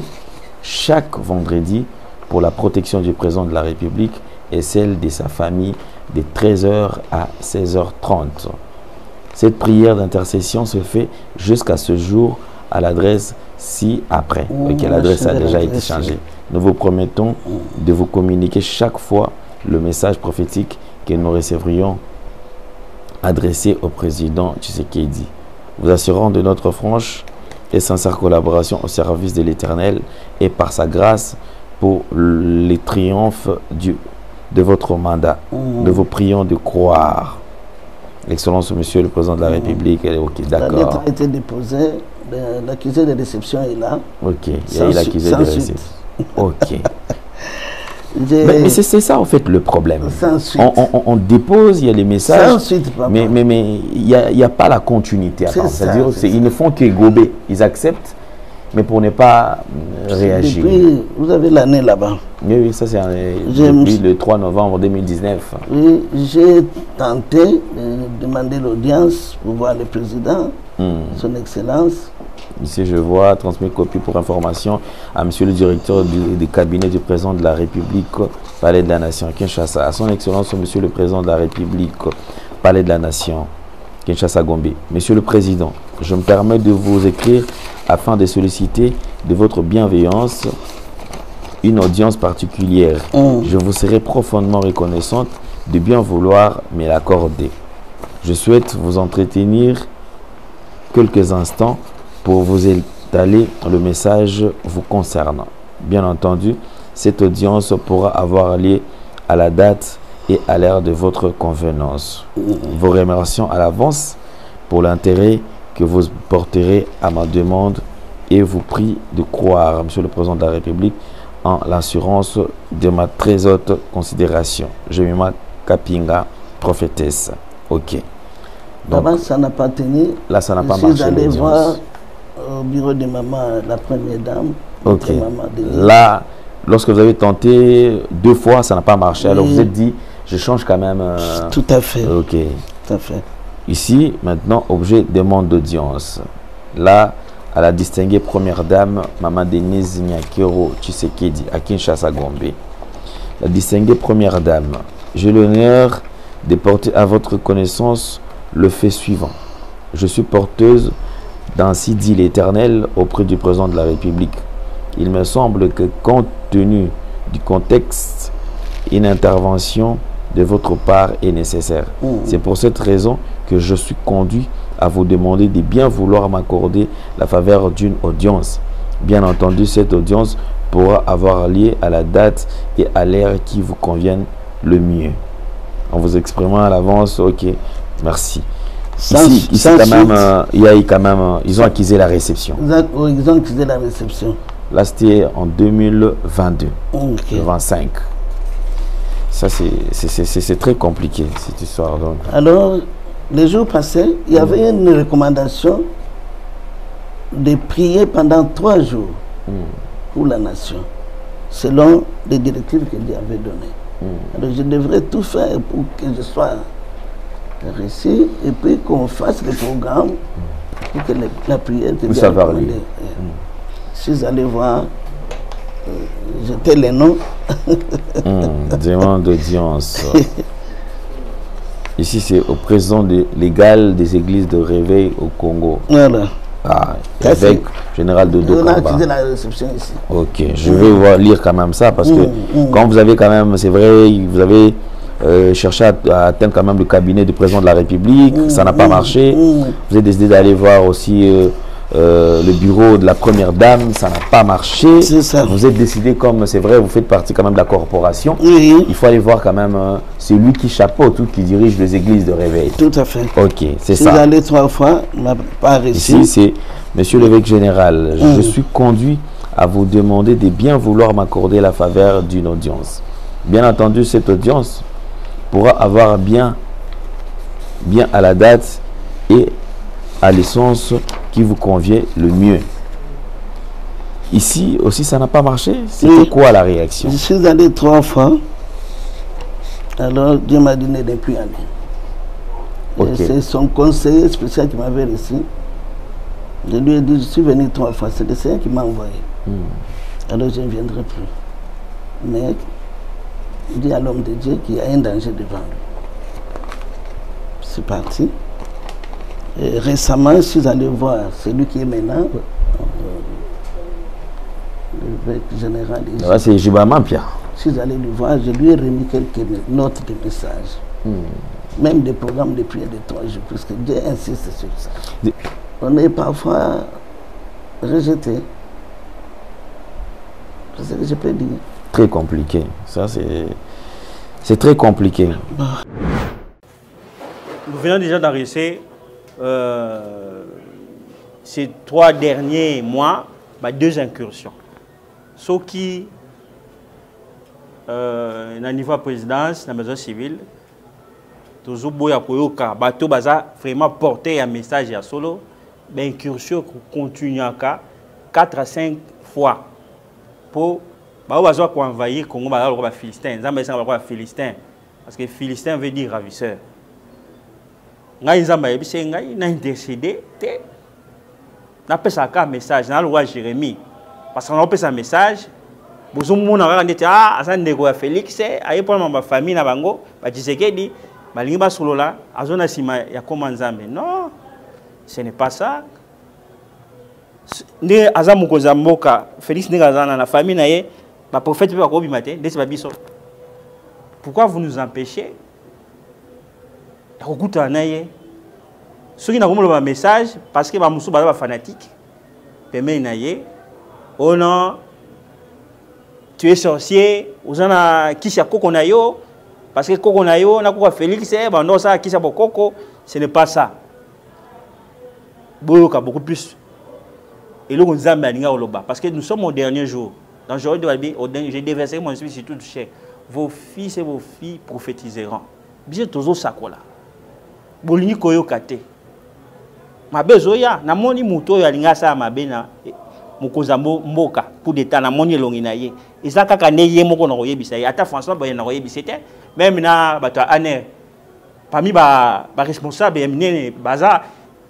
chaque vendredi pour la protection du président de la République et celle de sa famille de 13h à 16h30. Cette prière d'intercession se fait jusqu'à ce jour à l'adresse ci-après. Ok, l'adresse a déjà été changée. Nous vous promettons de vous communiquer chaque fois le message prophétique que nous recevrions adressé au président Tshisekedi, vous assurant de notre franche et sincère collaboration au service de l'Éternel et par sa grâce pour les triomphes de votre mandat. Nous vous prions de croire. Excellence, Monsieur le Président de la République. Ok, d'accord. La lettre a été déposée, l'accusé de réception est là. Ok, il y a eu l'accusé de réception. Ok. Mais c'est ça en fait le problème. On dépose, il y a les messages, mais il n'y a pas la continuité. C'est-à-dire ils ne font que gober, ils acceptent, mais pour ne pas réagir. Depuis, vous avez l'année là-bas. Oui, ça c'est depuis le 3 novembre 2019. Oui, j'ai tenté de demander l'audience pour voir le président, son Excellence. Ici, je vois, transmis copie pour information à Monsieur le directeur du cabinet du président de la République, Palais de la Nation, Kinshasa. À son Excellence, Monsieur le président de la République, Palais de la Nation, Kinshasa Gombe. Monsieur le Président, je me permets de vous écrire afin de solliciter de votre bienveillance une audience particulière. Je vous serai profondément reconnaissante de bien vouloir me l'accorder. Je souhaite vous entretenir quelques instants pour vous étaler le message vous concernant. Bien entendu, cette audience pourra avoir lieu à la date et à l'heure de votre convenance. Vos remercions à l'avance pour l'intérêt que vous porterez à ma demande et vous prie de croire, Monsieur le Président de la République, en l'assurance de ma très haute considération. Jemima Kapinga, prophétesse. Ok. Donc, ça n'a pas tenu. Là, ça n'a pas marché. Je suis allé voir au bureau de maman, la première dame. Ok. Là, lorsque vous avez tenté 2 fois, ça n'a pas marché. Alors, vous êtes dit, je change quand même. Tout à fait. Ok. Tout à fait. Ici, maintenant, objet demande d'audience. Là, à la distinguée première dame, Maman Denise Nyakero Tshisekedi, à Kinshasa Gombe. La distinguée première dame, j'ai l'honneur de porter à votre connaissance le fait suivant. Je suis porteuse d'ainsi dit l'Éternel auprès du président de la République. Il me semble que compte tenu du contexte, une intervention de votre part est nécessaire. C'est pour cette raison que je suis conduit à vous demander de bien vouloir m'accorder la faveur d'une audience. Bien entendu, cette audience pourra avoir lieu à la date et à l'heure qui vous conviennent le mieux. En vous exprimant à l'avance, ok, merci. Ici quand même, il y a eu quand même, ils ont accusé la réception. Ils ont accusé la réception. Là, c'était en 2022, le 25. Ça, c'est très compliqué, cette histoire. Donc. Alors, les jours passés, il y avait une recommandation de prier pendant 3 jours pour la nation, selon les directives que Dieu avait données. Alors, je devrais tout faire pour que je sois réussi et puis qu'on fasse le programme pour que la prière que Dieu a recommandée. Je suis allé voir, j'étais les noms. Demande d'audience. Ici, c'est au président légal des églises de réveil au Congo. Voilà. Ah, évêque général de Dokamba. On a accusé la réception ici. Ok, je vais lire quand même ça parce que quand vous avez quand même, c'est vrai, vous avez cherché à atteindre quand même le cabinet du président de la République, ça n'a pas marché. Vous avez décidé d'aller voir aussi le bureau de la première dame, ça n'a pas marché. Ça. Vous êtes décidé, comme c'est vrai, vous faites partie quand même de la corporation. Il faut aller voir quand même celui qui chapeaute ou qui dirige les églises de réveil. Tout à fait. Ok, c'est ça. Je suis allé 3 fois, on n'a pas réussi. Ici, c'est Monsieur l'évêque général. Je suis conduit à vous demander de bien vouloir m'accorder la faveur d'une audience. Bien entendu, cette audience pourra avoir bien à la date et à l'essence qui vous convient le mieux. Ici aussi, ça n'a pas marché. C'était quoi la réaction? Je suis allé 3 fois. Alors, Dieu m'a donné depuis année. Okay. C'est son conseiller spécial qui m'avait reçu. Je lui ai dit, je suis venu 3 fois. C'est le Seigneur qui m'a envoyé. Alors, je ne viendrai plus. Mais, il dit à l'homme de Dieu qu'il y a un danger devant lui. C'est parti. Et récemment, je suis allé voir celui qui est maintenant le général. C'est Jibama Pierre. Je suis allé le voir, je lui ai remis quelques notes de messages. Même des programmes de prière de 3 jours, puisque Dieu insiste sur ça. On est parfois rejeté. C'est ce que je peux dire. Très compliqué. Ça, c'est très compliqué. Nous venons déjà d'enregistrer ces 3 derniers mois 2 incursions. Ce qui, au niveau de la présidence, dans la maison civile, toujours bateau vraiment porter un message à solo, l'incursion continue 4 à 5 fois pour envahir le Congo, les Philistins. Les Philistins, parce que Philistin veut dire ravisseur. Nous avons intercédé, nous avons fait un message dans la loi Jérémie. Parce qu'on a fait un message, nous avons dit que Félix, ma famille, non, ce n'est pas ça. Félix n'est pas dans la famille, le prophète ne peut pas matin. Pourquoi vous nous empêchez? Ceux qui n'ont pas de message, parce que les gens fanatiques, oh non, tu es sorcier, vous avez qui c'est Kokonayo, parce que Kokonayo, on a Félix, non, ça, qui c'est Koko, ce n'est pas ça. Beaucoup plus. Et là, on a parce que nous sommes au dernier jour. Dans le jour de j'ai déversé mon esprit sur toute chair. Vos fils et vos filles prophétiseront. Bien, toujours ça, là. Bolini koyo kate. Mabe zoya, na moni muto ya linga sa mabe na mukoza mboka pour d'état na moni longi na ye. Ezaka ka ne ye moko na koyebisa ye. Ata François ba na koyebisa te. Même na bato aner. Parmi ba responsable ya minene baza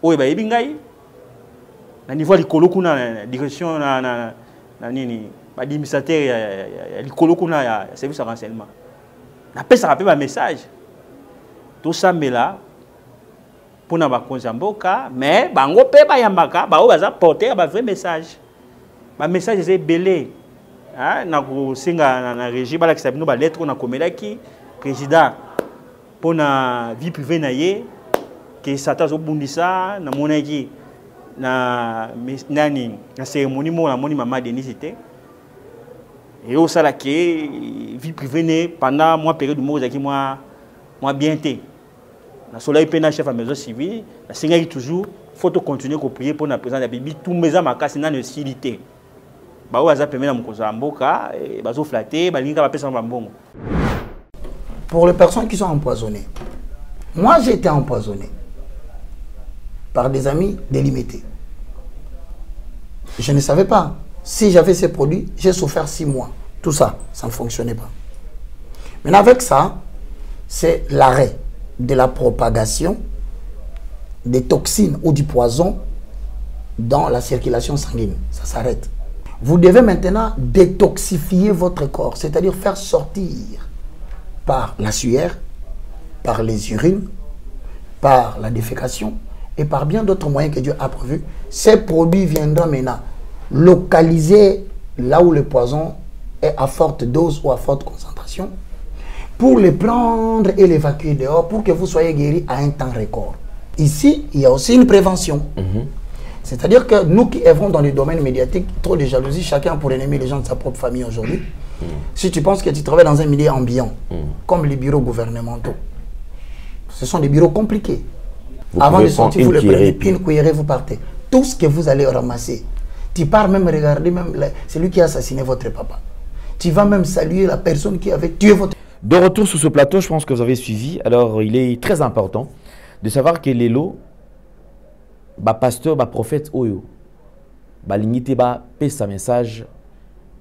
oyo ba yebi ngai. Na niveau likolo kuna direction na nini ba administrateur ya likolo kuna ya service de renseignement. Na pesa rappeler ba message. Tout ça mais là pour na bakonza mboka mais bango pe ba yambaka ba o baza porter ba vrai message. Ba message est belé. Hein na ko singa na régie ba la kisabino ba lettre na komelaki président pour na vie privée na ye que Satan zo bundisa na monaki na nani na cérémonie mo na moni maman Denisité. Et au sala que vie privée né pendant moi période mo zaki moi bien té. Na soleil pena chef à maison civile, la seigneur toujours faut continuer à prier pour la présence de Bibi tous mes amis makasi na necessité. Ba waza permet na mukoza mboka et bazo flatter, ba linga ba pesa mbongo. Pour les personnes qui sont empoisonnées. Moi j'ai été empoisonné par des amis délimités. Je ne savais pas. Si j'avais ces produits, j'ai souffert 6 mois. Tout ça, ça ne fonctionnait pas. Maintenant avec ça, c'est l'arrêt de la propagation des toxines ou du poison dans la circulation sanguine. Ça s'arrête. Vous devez maintenant détoxifier votre corps, c'est-à-dire faire sortir par la sueur, par les urines, par la défécation et par bien d'autres moyens que Dieu a prévus. Ces produits viendront maintenant localiser là où le poison est à forte dose ou à forte concentration pour les prendre et l'évacuer dehors pour que vous soyez guéri à un temps record. Ici, il y a aussi une prévention. C'est-à-dire que nous qui œuvrons dans le domaine médiatique, trop de jalousie, chacun pour ennemer les gens de sa propre famille aujourd'hui. Si tu penses que tu travailles dans un milieu ambiant, comme les bureaux gouvernementaux, ce sont des bureaux compliqués. Avant de sortir, vous le prenez, une cuillerée, vous partez. Tout ce que vous allez ramasser, tu pars même regarder même celui qui a assassiné votre papa. Tu vas même saluer la personne qui avait tué votre... De retour sur ce plateau, je pense que vous avez suivi. Alors, il est très important de savoir que les lots ba pasteur, ba prophète oyo, ba lingité ba pesa message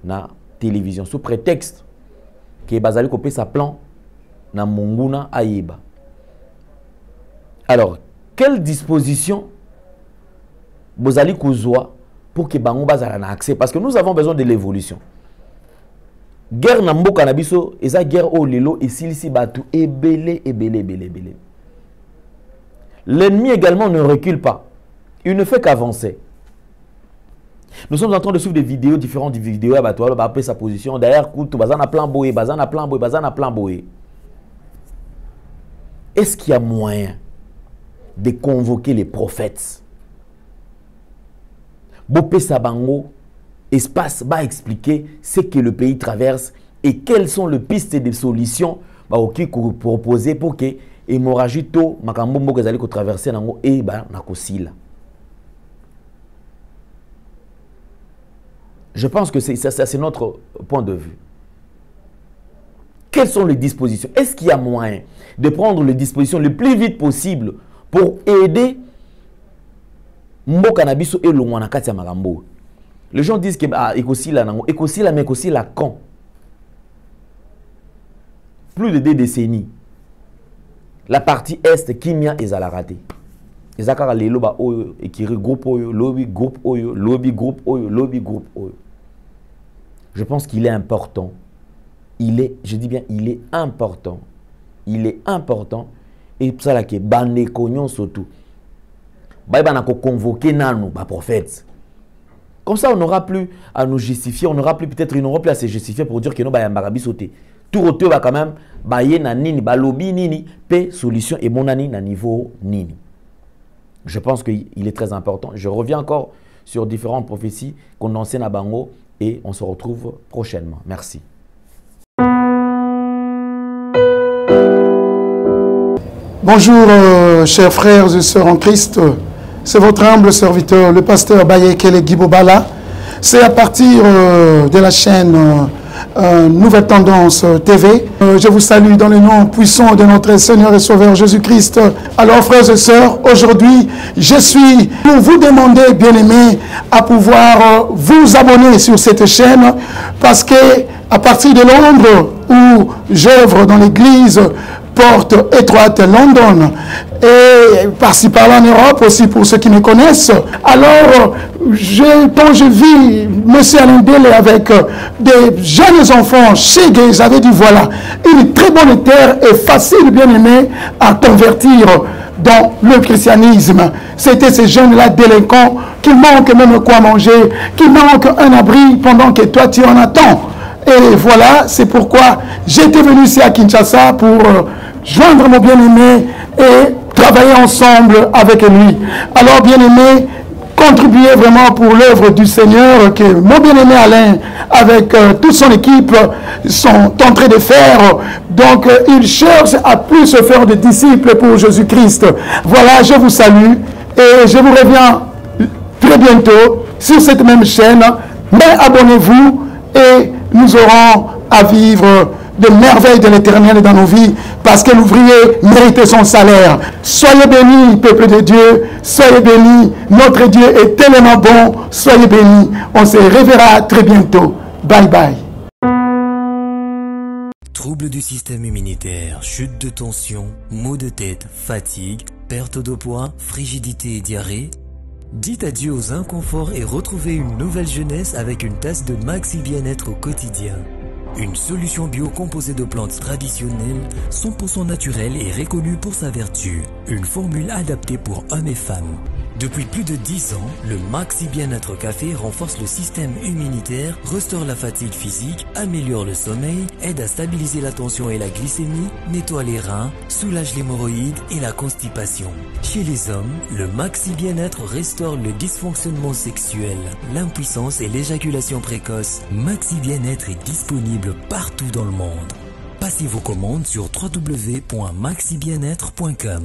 na télévision sous prétexte que bazali ko pesa plan na monguna ayeba. Alors, quelle disposition bozali kozwa pour que bango bazala na accès, parce que nous avons besoin de l'évolution. Guerre na mboka na biso eza guerre au lelo et silisi batu ebele. L'ennemi également ne recule pas. Il ne fait qu'avancer. Nous sommes en train de suivre des vidéos, différentes vidéos, après sa position. D'ailleurs, bazana plan boé, bazana plan boé, bazana plan boé. Est-ce qu'il y a moyen de convoquer les prophètes? Bopé Sabango, espace va expliquer ce que le pays traverse et quelles sont les pistes de solutions qui proposer pour que hémorragie to makambo mboka ezali ko traverser nango et ba nakosila. Je pense que ça c'est notre point de vue. Quelles sont les dispositions? Est-ce qu'il y a moyen de prendre les dispositions le plus vite possible pour aider mboka na biso et longwana kati ya makambo? Les gens disent que ekosila nango, ekosila mais ekosila quand? Plus de 2 décennies. La partie est Kimia et Zalarate. Ezakara lelo ba oyo ekiri groupe oyo, lobby groupe oyo, lobby groupe oyo, lobby groupe oyo. Je pense qu'il est important. Je dis bien, il est important. Il est important. Et pour ça, que bande cognon surtout. Bah, il va convoquer nano, bah, prophète. Comme ça, on n'aura plus à nous justifier. On n'aura plus peut-être une Europe à se justifier pour dire que nous, bah, il sauté. Tout retour va quand même, bah, il y a nini, bah, lobby nini, paix, solution et mon nani, na niveau nini. Je pense qu'il est très important. Je reviens encore sur différentes prophéties qu'on enseigne à Bango et on se retrouve prochainement. Merci. Bonjour, chers frères et sœurs en Christ. C'est votre humble serviteur, le pasteur Bayekele Guibobala. C'est à partir de la chaîne Nouvelle Tendance TV. Je vous salue dans le nom puissant de notre Seigneur et Sauveur Jésus-Christ. Alors, frères et sœurs, aujourd'hui, je suis pour vous demander, bien-aimés, à pouvoir vous abonner sur cette chaîne parce que à partir de Londres, où j'œuvre dans l'église Porte Étroite London et par-ci par-là en Europe aussi pour ceux qui me connaissent. Alors, quand je vis M. Alindele avec des jeunes enfants chez Gay, j'avais dit voilà, une très bonne terre et facile, bien aimé, à convertir dans le christianisme. C'était ces jeunes-là délinquants qui manquent même quoi manger, qui manquent un abri pendant que toi tu en attends. Et voilà, c'est pourquoi j'étais venu ici à Kinshasa pour joindre mon bien-aimé et travailler ensemble avec lui. Alors, bien-aimé, contribuer vraiment pour l'œuvre du Seigneur que mon bien-aimé Alain, avec toute son équipe, sont en train de faire. Donc, ils cherchent à plus se faire de disciples pour Jésus-Christ. Voilà, je vous salue et je vous reviens très bientôt sur cette même chaîne. Mais abonnez-vous et nous aurons à vivre de merveilles de l'éternel dans nos vies parce que l'ouvrier mérite son salaire. Soyez bénis, peuple de Dieu. Soyez bénis. Notre Dieu est tellement bon. Soyez bénis. On se reverra très bientôt. Bye bye. Troubles du système immunitaire, chute de tension, maux de tête, fatigue, perte de poids, frigidité et diarrhée. Dites adieu aux inconforts et retrouvez une nouvelle jeunesse avec une tasse de Maxi Bien-être au quotidien. Une solution bio composée de plantes traditionnelles, 100% naturelle et reconnue pour sa vertu. Une formule adaptée pour hommes et femmes. Depuis plus de 10 ans, le Maxi Bien-être Café renforce le système immunitaire, restaure la fatigue physique, améliore le sommeil, aide à stabiliser la tension et la glycémie, nettoie les reins, soulage l'hémorroïde et la constipation. Chez les hommes, le Maxi Bien-être restaure le dysfonctionnement sexuel, l'impuissance et l'éjaculation précoce. Maxi Bien-être est disponible partout dans le monde. Passez vos commandes sur www.maxibienêtre.com.